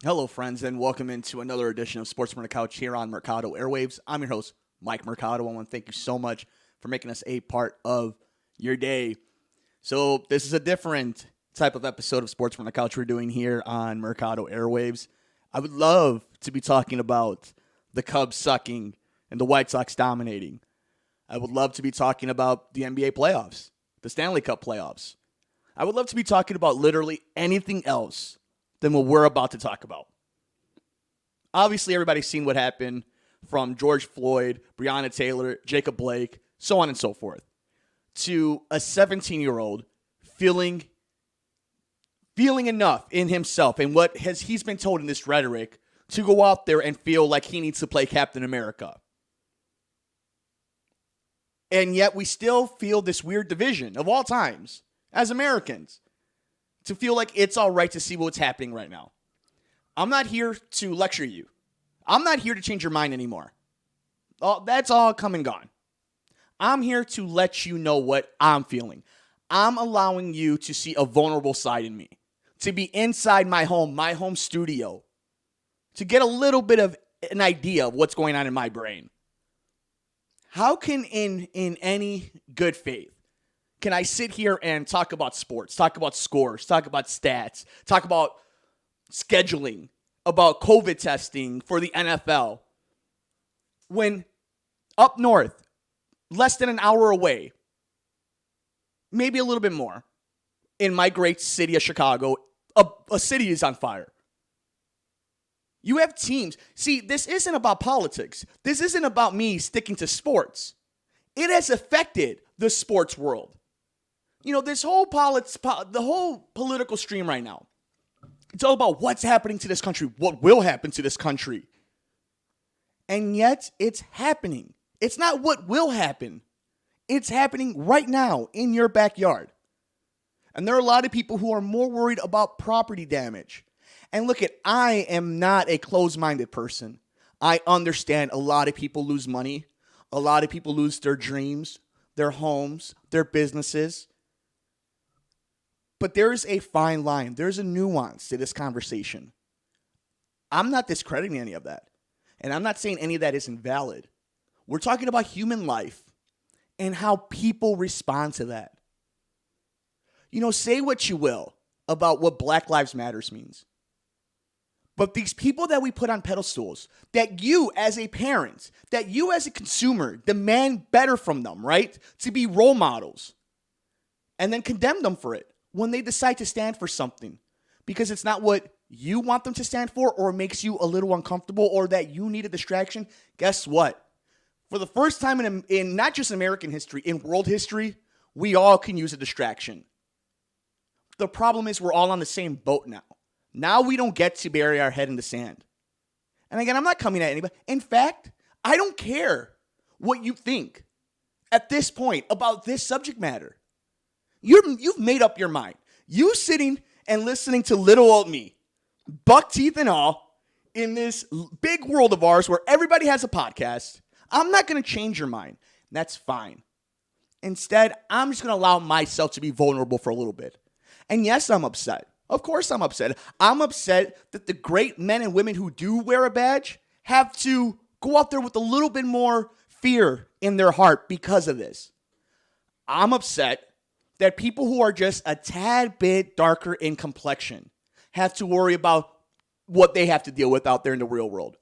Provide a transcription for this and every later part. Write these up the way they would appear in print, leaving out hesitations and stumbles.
Hello, friends, and welcome into another edition of Sports from the Couch here on Mercado Airwaves. I'm your host, Mike Mercado. I want to thank you so much for making us a part of your day. So, this is a different type of episode of Sports from the Couch we're doing here on Mercado Airwaves. I would love to be talking about the Cubs sucking and the White Sox dominating. I would love to be talking about the NBA playoffs, the Stanley Cup playoffs. I would love to be talking about literally anything else than what we're about to talk about. Obviously, everybody's seen what happened from George Floyd, Breonna Taylor, Jacob Blake, so on and so forth, to a 17-year-old feeling enough in himself and what he's been told in this rhetoric to go out there and feel like he needs to play Captain America. And yet we still feel this weird division of all times as Americans to feel like it's all right to see what's happening right now. I'm not here to lecture you. I'm not here to change your mind anymore. That's all come and gone. I'm here to let you know what I'm feeling. I'm allowing you to see a vulnerable side in me, to be inside my home studio, to get a little bit of an idea of what's going on in my brain. How can in any good faith can I sit here and talk about sports, talk about scores, talk about stats, talk about scheduling, about COVID testing for the NFL, when up north, less than an hour away, maybe a little bit more, in my great city of Chicago, a city is on fire. You have teams. See, this isn't about politics. This isn't about me sticking to sports. It has affected the sports world. You know, this whole the whole political stream right now, it's all about what's happening to this country, what will happen to this country. And yet it's happening. It's not what will happen. It's happening right now in your backyard. And there are a lot of people who are more worried about property damage. And look, I am not a closed-minded person. I understand a lot of people lose money. A lot of people lose their dreams, their homes, their businesses. But there is a fine line. There's a nuance to this conversation. I'm not discrediting any of that. And I'm not saying any of that is invalid. We're talking about human life and how people respond to that. You know, say what you will about what Black Lives Matters means. But these people that we put on pedestals, that you as a parent, that you as a consumer demand better from them, right? To be role models. And then condemn them for it when they decide to stand for something because it's not what you want them to stand for or makes you a little uncomfortable or that you need a distraction. Guess what? For the first time in not just American history, in world history, we all can use a distraction. The problem is we're all on the same boat now. Now we don't get to bury our head in the sand. And again, I'm not coming at anybody. In fact, I don't care what you think at this point about this subject matter. You've made up your mind. You sitting and listening to little old me, buck teeth and all, in this big world of ours where everybody has a podcast. I'm not going to change your mind. That's fine. Instead, I'm just going to allow myself to be vulnerable for a little bit. And yes, I'm upset. Of course I'm upset. I'm upset that the great men and women who do wear a badge have to go out there with a little bit more fear in their heart because of this. I'm upset that people who are just a tad bit darker in complexion have to worry about what they have to deal with out there in the real world.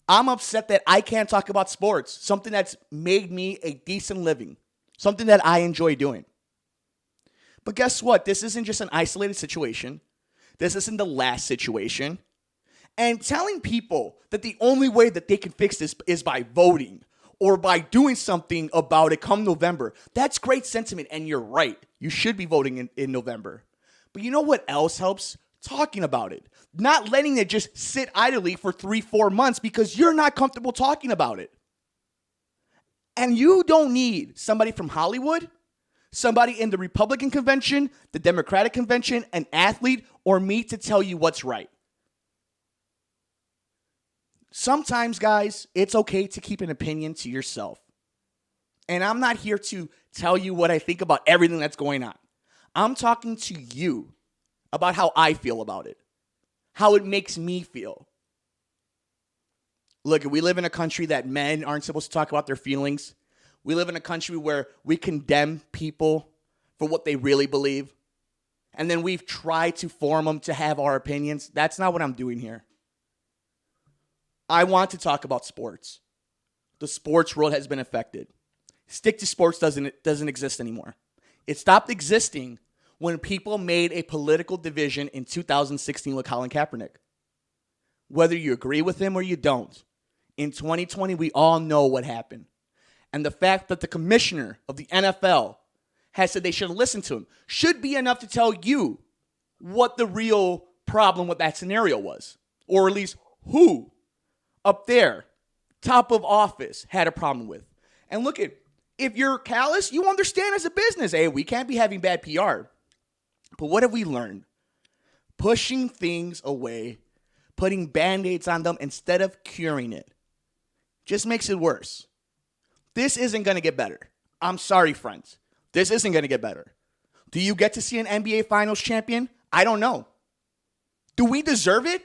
I'm upset that I can't talk about sports, something that's made me a decent living, something that I enjoy doing. But guess what? This isn't just an isolated situation. This isn't the last situation. And telling people that the only way that they can fix this is by voting or by doing something about it come November, that's great sentiment, and you're right. You should be voting in November. But you know what else helps? Talking about it. Not letting it just sit idly for 3-4 months because you're not comfortable talking about it. And you don't need somebody from Hollywood, somebody in the Republican convention, the Democratic convention, an athlete, or me to tell you what's right. Sometimes, guys, it's okay to keep an opinion to yourself. And I'm not here to tell you what I think about everything that's going on. I'm talking to you about how I feel about it. how it makes me feel. Look, we live in a country that men aren't supposed to talk about their feelings. We live in a country where we condemn people for what they really believe. And then we've tried to form them to have our opinions. That's not what I'm doing here. I want to talk about sports. The sports world has been affected. Stick to sports doesn't exist anymore. It stopped existing when people made a political division in 2016 with Colin Kaepernick. Whether you agree with him or you don't, in 2020, we all know what happened. And the fact that the commissioner of the NFL has said they should listen to him should be enough to tell you what the real problem with that scenario was. Or at least who up there, top of office, had a problem with. And look at, if you're callous, you understand as a business, hey, we can't be having bad PR. But what have we learned? Pushing things away, putting Band-Aids on them instead of curing it, just makes it worse. This isn't going to get better. I'm sorry, friends. This isn't going to get better. Do you get to see an NBA Finals champion? I don't know. Do we deserve it?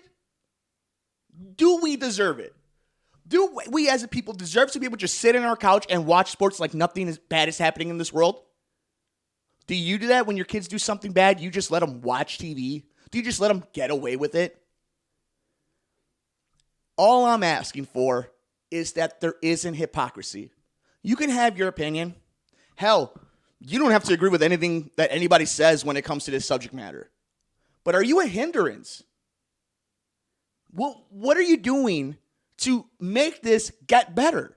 Do we deserve it? Do we as a people deserve to be able to just sit on our couch and watch sports like nothing as bad is happening in this world? Do you do that when your kids do something bad? You just let them watch TV? Do you just let them get away with it? All I'm asking for is that there isn't hypocrisy. You can have your opinion. Hell, you don't have to agree with anything that anybody says when it comes to this subject matter. But are you a hindrance? Well, what are you doing to make this get better?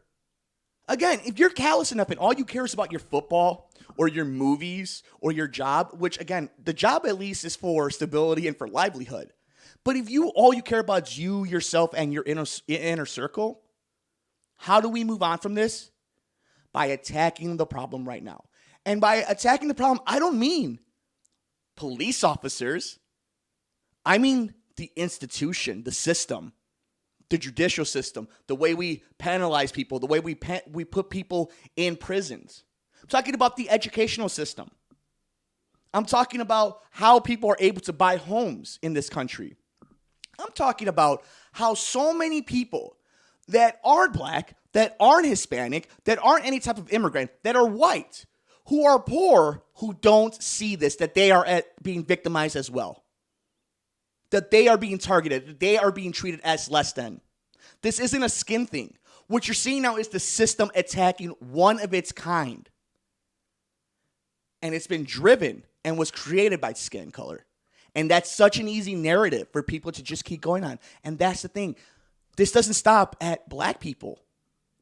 Again, if you're callous enough and all you care is about your football or your movies or your job, which again, the job at least is for stability and for livelihood. But if all you care about is you, yourself, and your inner circle, how do we move on from this? By attacking the problem right now. And by attacking the problem, I don't mean police officers. I mean the institution, the system, the judicial system, the way we penalize people, the way we put people in prisons. I'm talking about the educational system. I'm talking about how people are able to buy homes in this country. I'm talking about how so many people that aren't black, that aren't Hispanic, that aren't any type of immigrant, that are white, who are poor, who don't see this, that they are being victimized as well. That they are being targeted, that they are being treated as less than. This isn't a skin thing. What you're seeing now is the system attacking one of its kind. And it's been driven and was created by skin color. And that's such an easy narrative for people to just keep going on. And that's the thing. This doesn't stop at black people.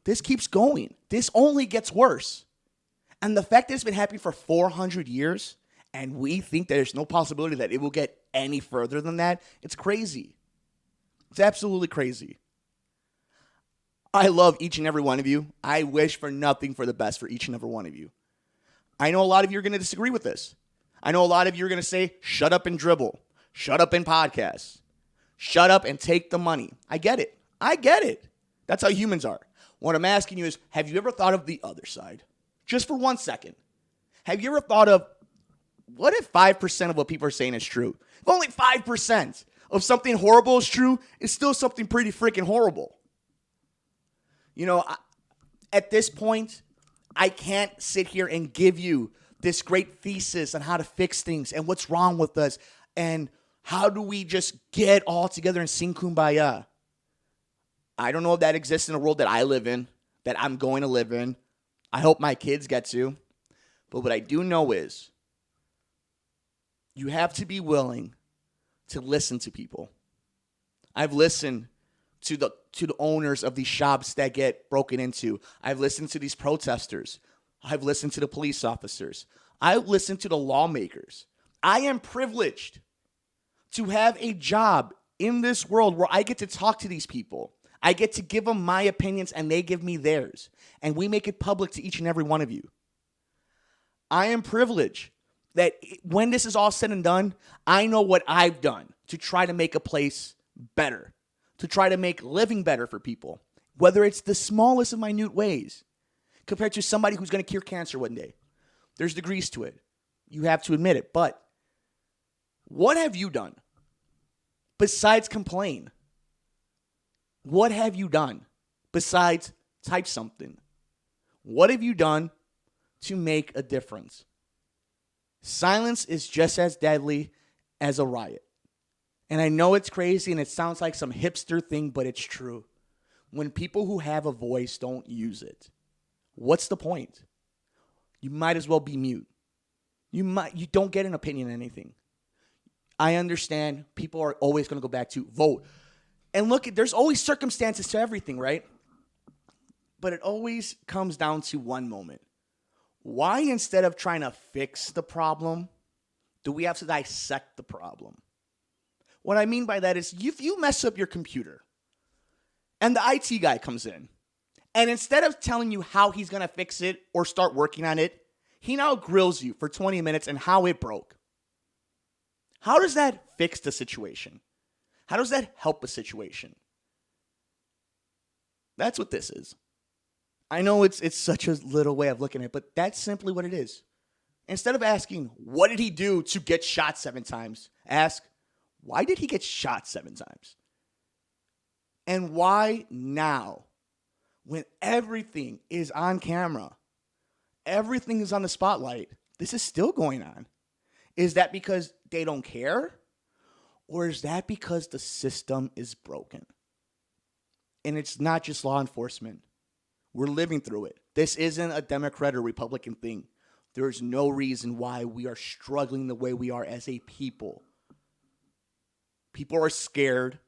This keeps going. This only gets worse. And the fact that it's been happening for 400 years, and we think there's no possibility that it will get any further than that, it's crazy. It's absolutely crazy. I love each and every one of you. I wish for nothing for the best for each and every one of you. I know a lot of you are going to disagree with this. I know a lot of you are going to say, shut up and dribble. Shut up and podcast. Shut up and take the money. I get it. I get it. That's how humans are. What I'm asking you is, have you ever thought of the other side? Just for 1 second. Have you ever thought of, what if 5% of what people are saying is true? If only 5% of something horrible is true, it's still something pretty freaking horrible. You know, at this point, I can't sit here and give you this great thesis on how to fix things and what's wrong with us and how do we just get all together and sing Kumbaya. I don't know if that exists in the world that I live in, that I'm going to live in. I hope my kids get to. But what I do know is you have to be willing to listen to people. I've listened to the owners of these shops that get broken into. I've listened to these protesters. I've listened to the police officers. I've listened to the lawmakers. I am privileged to have a job in this world where I get to talk to these people. I get to give them my opinions and they give me theirs. And we make it public to each and every one of you. I am privileged that when this is all said and done, I know what I've done to try to make a place better, to try to make living better for people, whether it's the smallest of minute ways compared to somebody who's going to cure cancer one day. There's degrees to it. You have to admit it. But what have you done? besides complain? What have you done besides type something? What have you done to make a difference? Silence is just as deadly as a riot. And I know it's crazy and it sounds like some hipster thing, but it's true. When people who have a voice don't use it, what's the point? You might as well be mute. You don't get an opinion on anything. I understand people are always going to go back to vote. And look, there's always circumstances to everything, right? But it always comes down to one moment. Why, instead of trying to fix the problem, do we have to dissect the problem? What I mean by that is if you mess up your computer and the IT guy comes in, and instead of telling you how he's going to fix it or start working on it, he now grills you for 20 minutes on how it broke. How does that fix the situation? How does that help a situation? That's what this is. I know it's such a little way of looking at it, but that's simply what it is. Instead of asking, what did he do to get shot 7 times? Ask, why did he get shot 7 times? And why now? When everything is on camera, everything is on the spotlight, this is still going on. Is that because they don't care? Or is that because the system is broken? And it's not just law enforcement. We're living through it. This isn't a Democrat or Republican thing. There is no reason why we are struggling the way we are as a people. People are scared.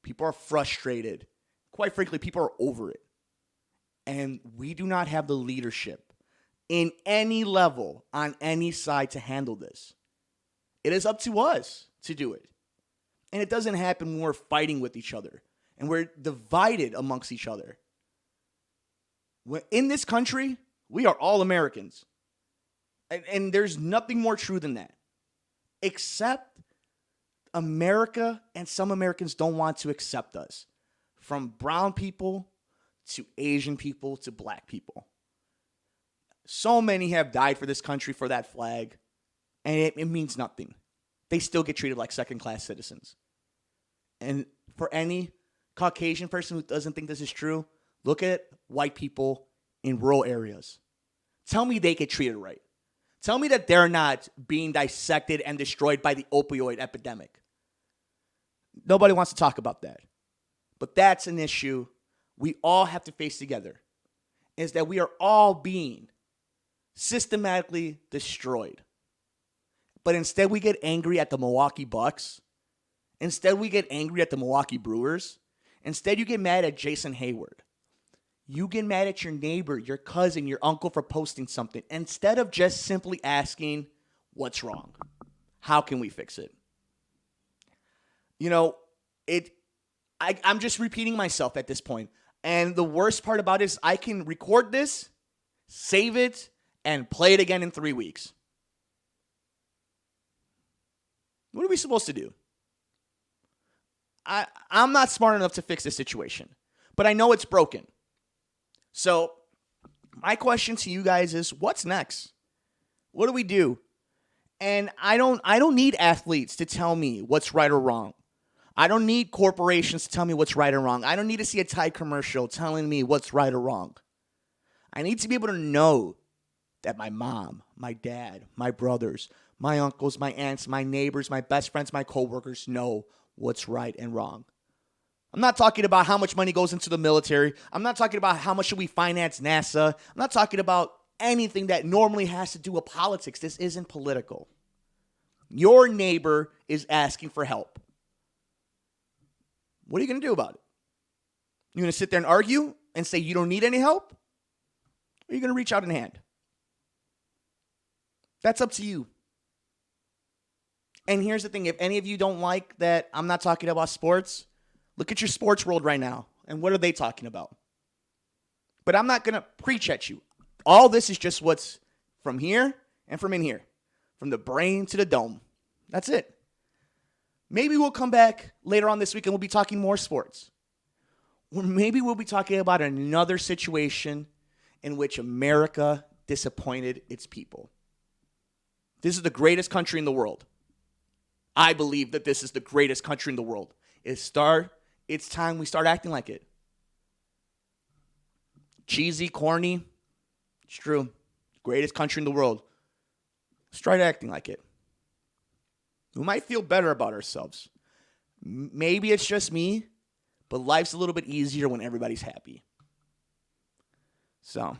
People are frustrated. Quite frankly, people are over it. And we do not have the leadership in any level on any side to handle this. It is up to us to do it. And it doesn't happen when we're fighting with each other and we're divided amongst each other. In this country, we are all Americans. And there's nothing more true than that. Except America and some Americans don't want to accept us. From brown people to Asian people to black people. So many have died for this country, for that flag. And it means nothing. They still get treated like second-class citizens. And for any Caucasian person who doesn't think this is true, look at white people in rural areas. Tell me they get treated right. Tell me that they're not being dissected and destroyed by the opioid epidemic. Nobody wants to talk about that. But that's an issue we all have to face together, is that we are all being systematically destroyed. But instead we get angry at the Milwaukee Bucks. Instead we get angry at the Milwaukee Brewers. Instead you get mad at Jason Hayward. You get mad at your neighbor, your cousin, your uncle for posting something. Instead of just simply asking, what's wrong? How can we fix it? You know, I'm just repeating myself at this point. And the worst part about it is I can record this, save it, and play it again in 3 weeks. What are we supposed to do? I'm not smart enough to fix this situation, but I know it's broken. So my question to you guys is, what's next? What do we do? And I don't need athletes to tell me what's right or wrong. I don't need corporations to tell me what's right or wrong. I don't need to see a Tide commercial telling me what's right or wrong. I need to be able to know that my mom, my dad, my brothers, my uncles, my aunts, my neighbors, my best friends, my coworkers know what's right and wrong. I'm not talking about how much money goes into the military. I'm not talking about how much should we finance NASA. I'm not talking about anything that normally has to do with politics. This isn't political. Your neighbor is asking for help. What are you going to do about it? You're going to sit there and argue and say you don't need any help? Or are you going to reach out in hand? That's up to you. And here's the thing. If any of you don't like that I'm not talking about sports, look at your sports world right now. And what are they talking about? But I'm not going to preach at you. All this is just what's from here and from in here. From the brain to the dome. That's it. Maybe we'll come back later on this week and we'll be talking more sports. Or maybe we'll be talking about another situation in which America disappointed its people. This is the greatest country in the world. I believe that this is the greatest country in the world. It's time we start acting like it. Cheesy, corny, it's true. Greatest country in the world. Let's try acting like it. We might feel better about ourselves. Maybe it's just me, but life's a little bit easier when everybody's happy. So,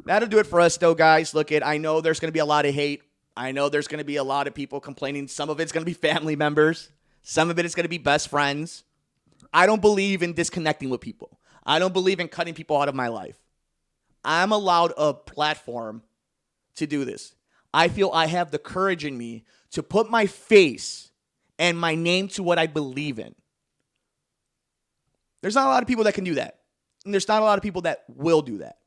that'll do it for us, though, guys. Look, I know there's going to be a lot of hate. I know there's going to be a lot of people complaining. Some of it's going to be family members. Some of it is going to be best friends. I don't believe in disconnecting with people. I don't believe in cutting people out of my life. I'm allowed a platform to do this. I feel I have the courage in me to put my face and my name to what I believe in. There's not a lot of people that can do that. And there's not a lot of people that will do that.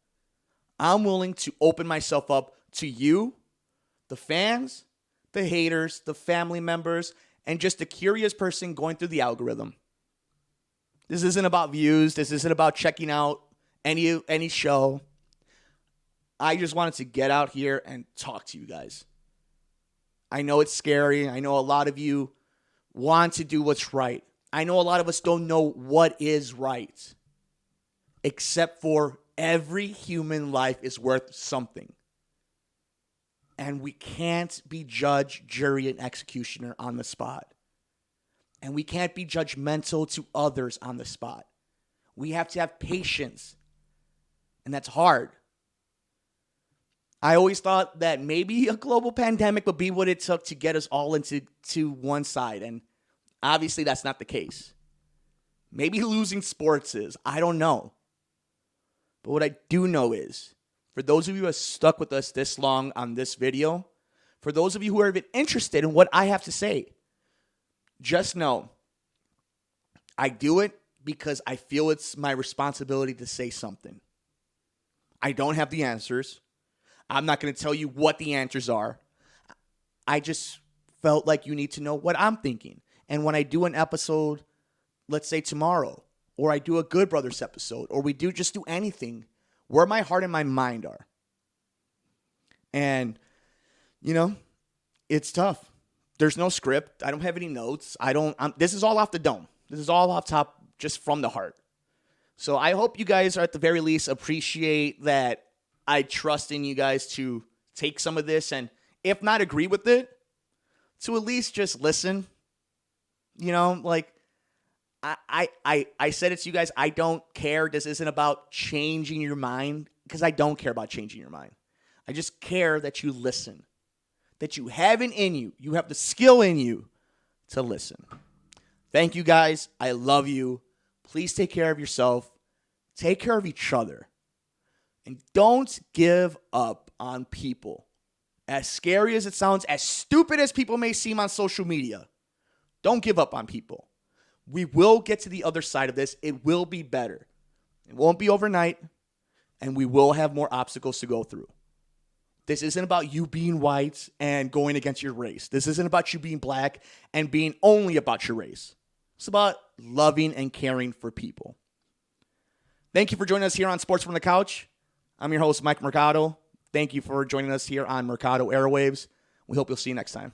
I'm willing to open myself up to you, the fans, the haters, the family members, and just the curious person going through the algorithm. This isn't about views. This isn't about checking out any show. I just wanted to get out here and talk to you guys. I know it's scary. I know a lot of you want to do what's right. I know a lot of us don't know what is right, except for every human life is worth something. And we can't be judge, jury, and executioner on the spot. And we can't be judgmental to others on the spot. We have to have patience. And that's hard. I always thought that maybe a global pandemic would be what it took to get us all into one side. And obviously that's not the case. Maybe losing sports is. I don't know. But what I do know is, for those of you who have stuck with us this long on this video, for those of you who are even interested in what I have to say, just know I do it because I feel it's my responsibility to say something. I don't have the answers. I'm not going to tell you what the answers are. I just felt like you need to know what I'm thinking. And when I do an episode, let's say tomorrow, or I do a Good Brothers episode, or we do anything, where my heart and my mind are. And, it's tough. There's no script. I don't have any notes. This is all off the dome. This is all off top, just from the heart. So I hope you guys are at the very least appreciate that I trust in you guys to take some of this and, if not agree with it, to at least just listen. I said it to you guys. I don't care. This isn't about changing your mind, because I don't care about changing your mind. I just care that you listen, that you have it in you. You have the skill in you to listen. Thank you, guys. I love you. Please take care of yourself. Take care of each other. And don't give up on people. As scary as it sounds, as stupid as people may seem on social media, don't give up on people. We will get to the other side of this. It will be better. It won't be overnight, and we will have more obstacles to go through. This isn't about you being white and going against your race. This isn't about you being black and being only about your race. It's about loving and caring for people. Thank you for joining us here on Sports from the Couch. I'm your host, Mike Mercado. Thank you for joining us here on Mercado Airwaves. We hope you'll see you next time.